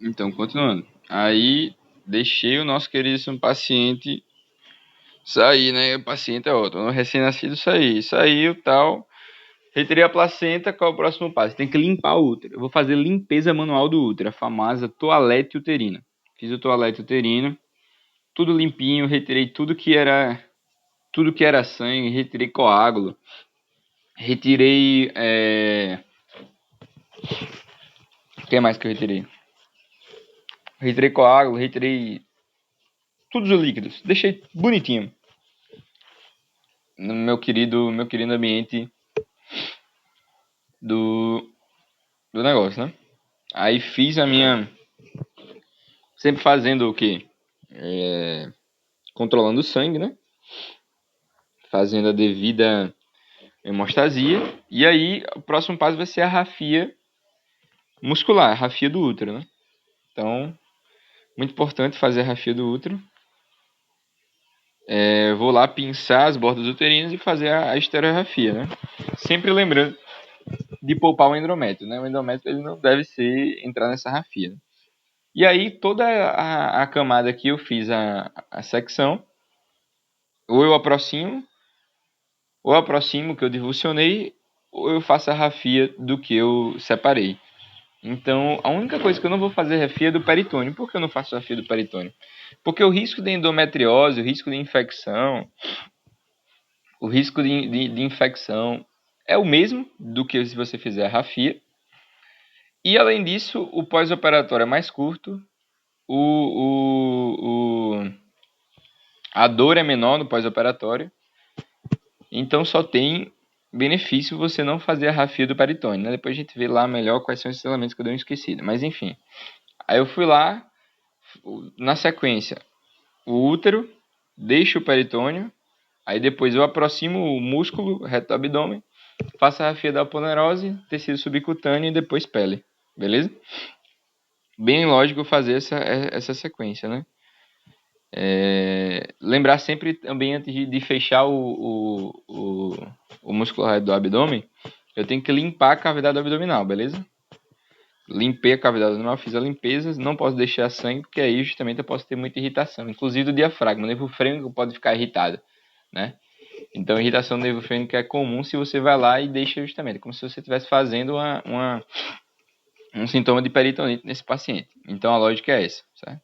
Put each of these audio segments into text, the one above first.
Então, continuando. Aí, deixei o nosso queridíssimo paciente sair, né? O paciente é outro. O recém-nascido sair. Saiu, tal. Retirei a placenta, qual é o próximo passo? Tem que limpar o útero. Eu vou fazer limpeza manual do útero, a famosa toalete uterina. Fiz o toalete uterino, tudo limpinho, retirei tudo que era sangue, retirei coágulo, retirei. O que mais que eu retirei? Retirei coágulo, retirei todos os líquidos. Deixei bonitinho no meu querido ambiente do, do negócio, né? Aí fiz a minha. Sempre fazendo o quê? Controlando o sangue, né? Fazendo a devida hemostasia. E aí, o próximo passo vai ser a rafia muscular, a rafia do útero, né? Então, muito importante fazer a rafia do útero. Vou lá pinçar as bordas uterinas e fazer a estereorrafia, né? Sempre lembrando de poupar o endométrio, né? O endométrio ele não deve entrar nessa rafia. E aí, toda a camada que eu fiz a secção, ou eu aproximo o que eu divulsionei, ou eu faço a rafia do que eu separei. Então, a única coisa que eu não vou fazer é rafia do peritônio. Por que eu não faço rafia do peritônio? Porque o risco de endometriose, o risco de infecção, o risco de infecção é o mesmo do que se você fizer a rafia. E, além disso, o pós-operatório é mais curto, a dor é menor no pós-operatório. Então, só tem benefício você não fazer a rafia do peritônio, né? Depois a gente vê lá melhor quais são esses elementos que eu dei uma esquecida. Mas, enfim. Aí eu fui lá, na sequência, o útero, deixo o peritônio, aí depois eu aproximo o músculo reto do abdômen, faço a rafia da aponeurose, tecido subcutâneo e depois pele, beleza? Bem lógico fazer essa sequência, né? Lembrar sempre também antes de fechar o músculo reto do abdômen, eu tenho que limpar a cavidade abdominal, beleza? Limpei a cavidade abdominal, fiz a limpeza, não posso deixar sangue, porque aí justamente eu posso ter muita irritação, inclusive do diafragma, o nervo frênico pode ficar irritado, né? Então, irritação do nervo frênico é comum se você vai lá e deixa justamente, como se você estivesse fazendo um sintoma de peritonite nesse paciente. Então, a lógica é essa, certo?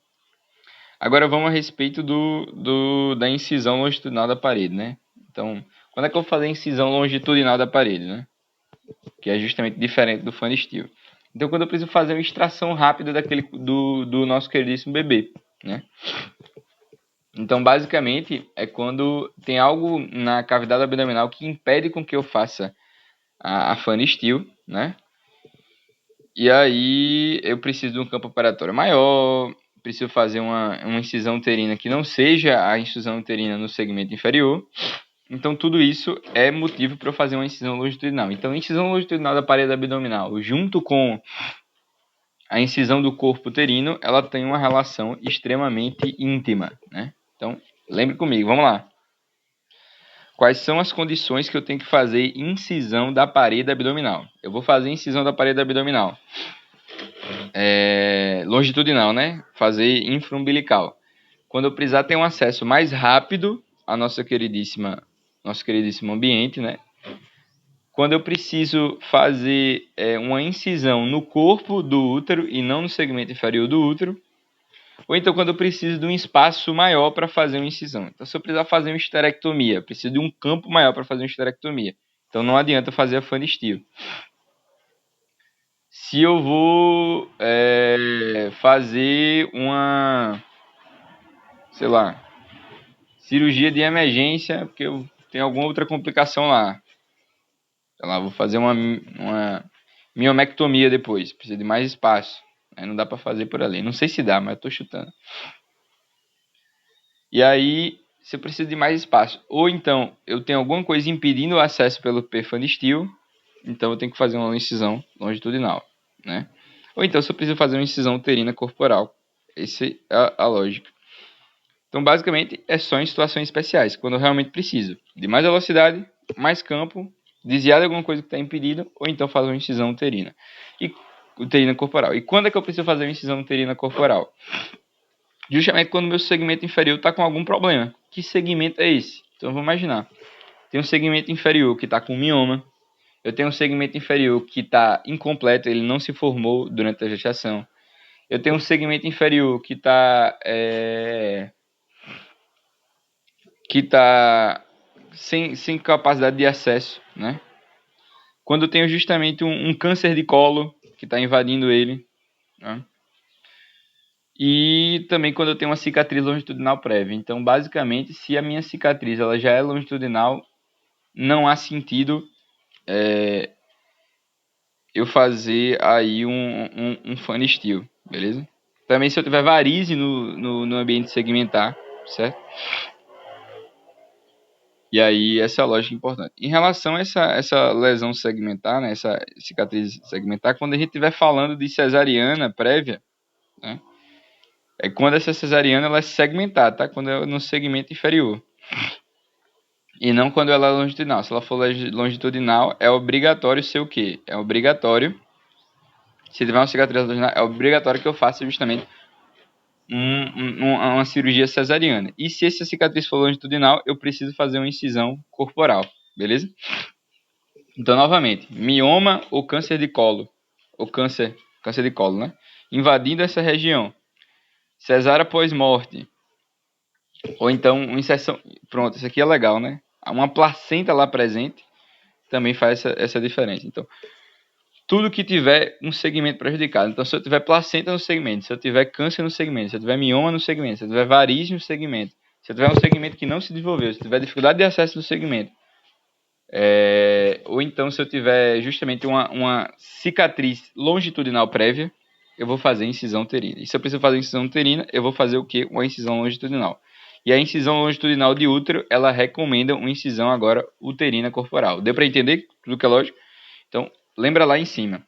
Agora, vamos a respeito da incisão longitudinal da parede, né? Então, quando é que eu vou fazer a incisão longitudinal da parede, né? Que é justamente diferente do Fanny Steele. Então, quando eu preciso fazer uma extração rápida do nosso queridíssimo bebê, né? Então, basicamente, é quando tem algo na cavidade abdominal que impede com que eu faça a Fanny Steele, né? E aí eu preciso de um campo operatório maior, preciso fazer uma incisão uterina que não seja a incisão uterina no segmento inferior. Então, tudo isso é motivo para eu fazer uma incisão longitudinal. Então, a incisão longitudinal da parede abdominal, junto com a incisão do corpo uterino, ela tem uma relação extremamente íntima, né? Então, lembre comigo, vamos lá. Quais são as condições que eu tenho que fazer incisão da parede abdominal? Eu vou fazer incisão da parede abdominal longitudinal, né? Fazer infraumbilical. Quando eu precisar ter um acesso mais rápido à nosso queridíssimo ambiente, né? Quando eu preciso fazer uma incisão no corpo do útero e não no segmento inferior do útero, ou então quando eu preciso de um espaço maior para fazer uma incisão. Então, se eu precisar fazer uma esterectomia, eu preciso de um campo maior para fazer uma esterectomia. Então, não adianta fazer a Fanny Steele. Se eu vou fazer sei lá, cirurgia de emergência, porque eu tenho alguma outra complicação lá. Sei lá, vou fazer uma miomectomia depois, precisa de mais espaço. Aí não dá para fazer por ali. Não sei se dá, mas eu tô chutando. E aí, se eu preciso de mais espaço, ou então eu tenho alguma coisa impedindo o acesso pelo perfanistil, então eu tenho que fazer uma incisão longitudinal, né? Ou então se eu preciso fazer uma incisão uterina corporal. Essa é a lógica. Então, basicamente, é só em situações especiais, quando eu realmente preciso de mais velocidade, mais campo, desviar de alguma coisa que está impedida, ou então fazer uma incisão uterina. E uterina corporal. E quando é que eu preciso fazer uma incisão uterina corporal? Justamente quando o meu segmento inferior está com algum problema. Que segmento é esse? Então vamos imaginar. Tem um segmento inferior que está com mioma. Eu tenho um segmento inferior que está incompleto, ele não se formou durante a gestação. Eu tenho um segmento inferior que está sem capacidade de acesso, né? Quando eu tenho justamente um câncer de colo que está invadindo ele, né? E também quando eu tenho uma cicatriz longitudinal prévia. Então, basicamente, se a minha cicatriz ela já é longitudinal, não há sentido eu fazer aí um funny steel, beleza? Também se eu tiver varize no ambiente segmentar, certo? E aí, essa é a lógica importante. Em relação a essa lesão segmentar, né, essa cicatriz segmentar, quando a gente estiver falando de cesariana prévia, né, é quando essa cesariana ela é segmentada, tá? Quando é no segmento inferior. E não quando ela é longitudinal. Se ela for longitudinal, é obrigatório ser o quê? É obrigatório, se tiver uma cicatriz longitudinal, é obrigatório que eu faça justamente uma cirurgia cesariana. E se essa cicatriz for longitudinal, eu preciso fazer uma incisão corporal, beleza? Então, novamente, mioma ou câncer de colo, ou câncer de colo, né? Invadindo essa região, cesárea pós-morte, ou então uma inserção. Pronto, isso aqui é legal, né? Uma placenta lá presente também faz essa diferença. Então, tudo que tiver um segmento prejudicado. Então, se eu tiver placenta no segmento, se eu tiver câncer no segmento, se eu tiver mioma no segmento, se eu tiver varizes no segmento, se eu tiver um segmento que não se desenvolveu, se eu tiver dificuldade de acesso no segmento, ou então se eu tiver justamente uma cicatriz longitudinal prévia, eu vou fazer incisão uterina. E se eu preciso fazer incisão uterina, eu vou fazer o quê? Uma incisão longitudinal. E a incisão longitudinal de útero, ela recomenda uma incisão agora uterina corporal. Deu para entender tudo que é lógico? Então, lembra lá em cima.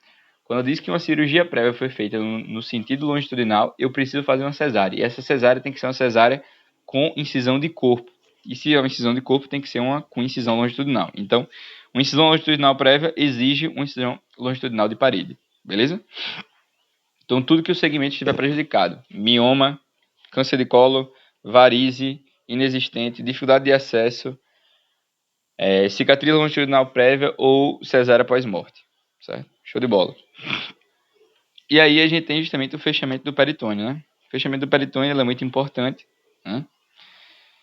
Quando eu disse que uma cirurgia prévia foi feita no sentido longitudinal, eu preciso fazer uma cesárea. E essa cesárea tem que ser uma cesárea com incisão de corpo. E se é uma incisão de corpo, tem que ser uma com incisão longitudinal. Então, uma incisão longitudinal prévia exige uma incisão longitudinal de parede. Beleza? Então, tudo que o segmento estiver prejudicado, mioma, câncer de colo, varize, inexistente, dificuldade de acesso, cicatriz longitudinal prévia ou cesárea pós-morte. Certo? Show de bola. E aí a gente tem justamente o fechamento do peritônio, né? O fechamento do peritônio ele é muito importante, né?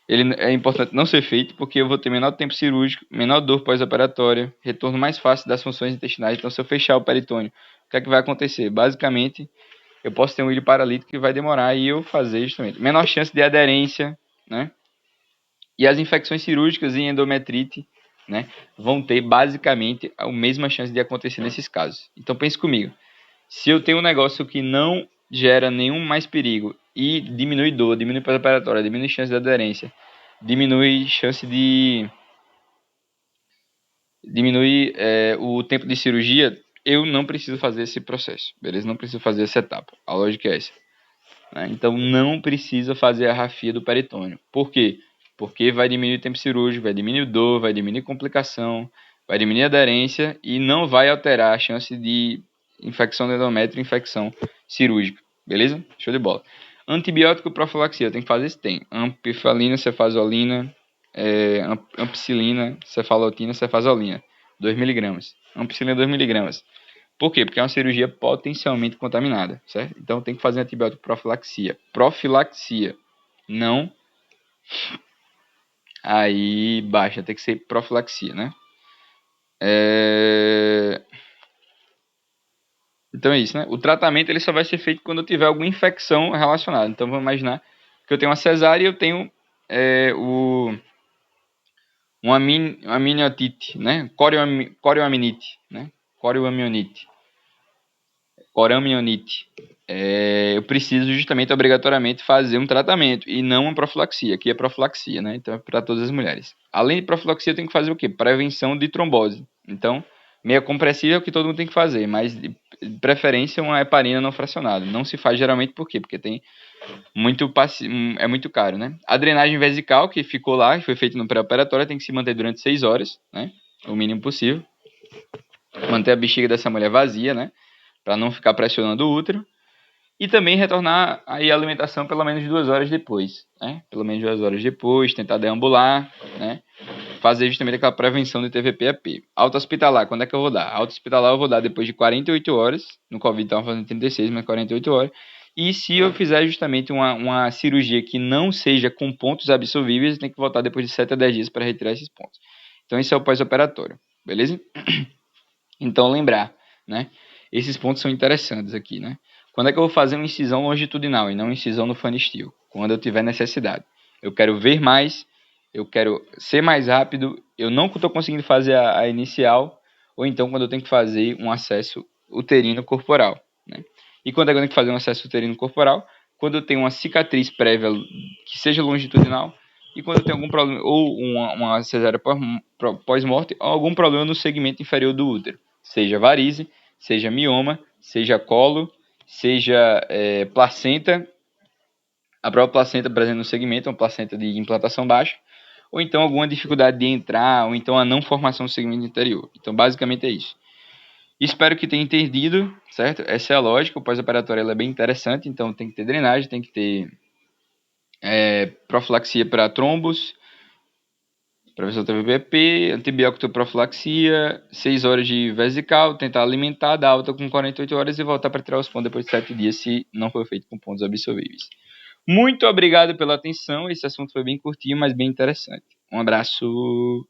Ele é importante não ser feito porque eu vou ter menor tempo cirúrgico, menor dor pós-operatória, retorno mais fácil das funções intestinais. Então, se eu fechar o peritônio, o que é que vai acontecer? Basicamente, eu posso ter um ilho paralítico que vai demorar e eu fazer justamente menor chance de aderência, né? E as infecções cirúrgicas e endometrite, né, vão ter basicamente a mesma chance de acontecer nesses casos. Então, pense comigo. Se eu tenho um negócio que não gera nenhum mais perigo e diminui dor, diminui pós-operatória, diminui chance de aderência, diminui chance de... diminui o tempo de cirurgia, eu não preciso fazer esse processo, beleza? Não preciso fazer essa etapa. A lógica é essa. Né? Então, não precisa fazer a rafia do peritônio. Por quê? Porque vai diminuir o tempo cirúrgico, vai diminuir dor, vai diminuir complicação, vai diminuir aderência e não vai alterar a chance de infecção do endométrio e infecção cirúrgica. Beleza? Show de bola. Antibiótico profilaxia, tem que fazer isso? Tem. Ampicilina, cefazolina, ampicilina, cefalotina, cefazolina. 2 miligramas. Ampicilina 2 miligramas. Por quê? Porque é uma cirurgia potencialmente contaminada, certo? Então tem que fazer antibiótico profilaxia. Profilaxia. Não. Aí baixa, tem que ser profilaxia, né? Então é isso, né? O tratamento ele só vai ser feito quando eu tiver alguma infecção relacionada. Então vamos imaginar que eu tenho uma cesárea e eu tenho uma amniotite, né? Corioamniite, né? Corioamniite. Coramionite. Eu preciso justamente, obrigatoriamente, fazer um tratamento e não uma profilaxia. Aqui é profilaxia, né? Então é para todas as mulheres. Além de profilaxia, eu tenho que fazer o quê? Prevenção de trombose. Então, meia compressiva é o que todo mundo tem que fazer, mas de preferência uma heparina não fracionada. Não se faz geralmente por quê? Porque tem é muito caro, né? A drenagem vesical, que ficou lá, que foi feita no pré-operatório, tem que se manter durante 6 horas, né? O mínimo possível. Manter a bexiga dessa mulher vazia, né? para não ficar pressionando o útero. E também retornar aí a alimentação pelo menos 2 horas depois, né? Pelo menos 2 horas depois, tentar deambular, né? Fazer justamente aquela prevenção de TVP-AP. Alta hospitalar, quando é que eu vou dar? Alta hospitalar eu vou dar depois de 48 horas. No Covid estavam fazendo 36, mas 48 horas. E se eu fizer justamente uma cirurgia que não seja com pontos absorvíveis, tem que voltar depois de 7 a 10 dias para retirar esses pontos. Então, isso é o pós-operatório, beleza? Então, lembrar, né? Esses pontos são interessantes aqui, né? Quando é que eu vou fazer uma incisão longitudinal e não uma incisão no fanistio? Quando eu tiver necessidade. Eu quero ver mais, eu quero ser mais rápido, eu não estou conseguindo fazer a inicial, ou então quando eu tenho que fazer um acesso uterino corporal, né? E quando é que eu tenho que fazer um acesso uterino corporal? Quando eu tenho uma cicatriz prévia que seja longitudinal e quando eu tenho algum problema, ou uma cesárea pós-morte, ou algum problema no segmento inferior do útero. Seja varize, seja mioma, seja colo, seja placenta, a própria placenta presente no segmento, uma placenta de implantação baixa, ou então alguma dificuldade de entrar, ou então a não formação do segmento interior. Então, basicamente é isso. Espero que tenha entendido, certo? Essa é a lógica, o pós-operatório é bem interessante, então tem que ter drenagem, tem que ter profilaxia para trombos, prevenção TVP, antibiótico profilaxia, 6 horas de vesical, tentar alimentar, dar alta com 48 horas e voltar para tirar os pontos depois de 7 dias, se não for feito com pontos absorvíveis. Muito obrigado pela atenção, esse assunto foi bem curtinho, mas bem interessante. Um abraço.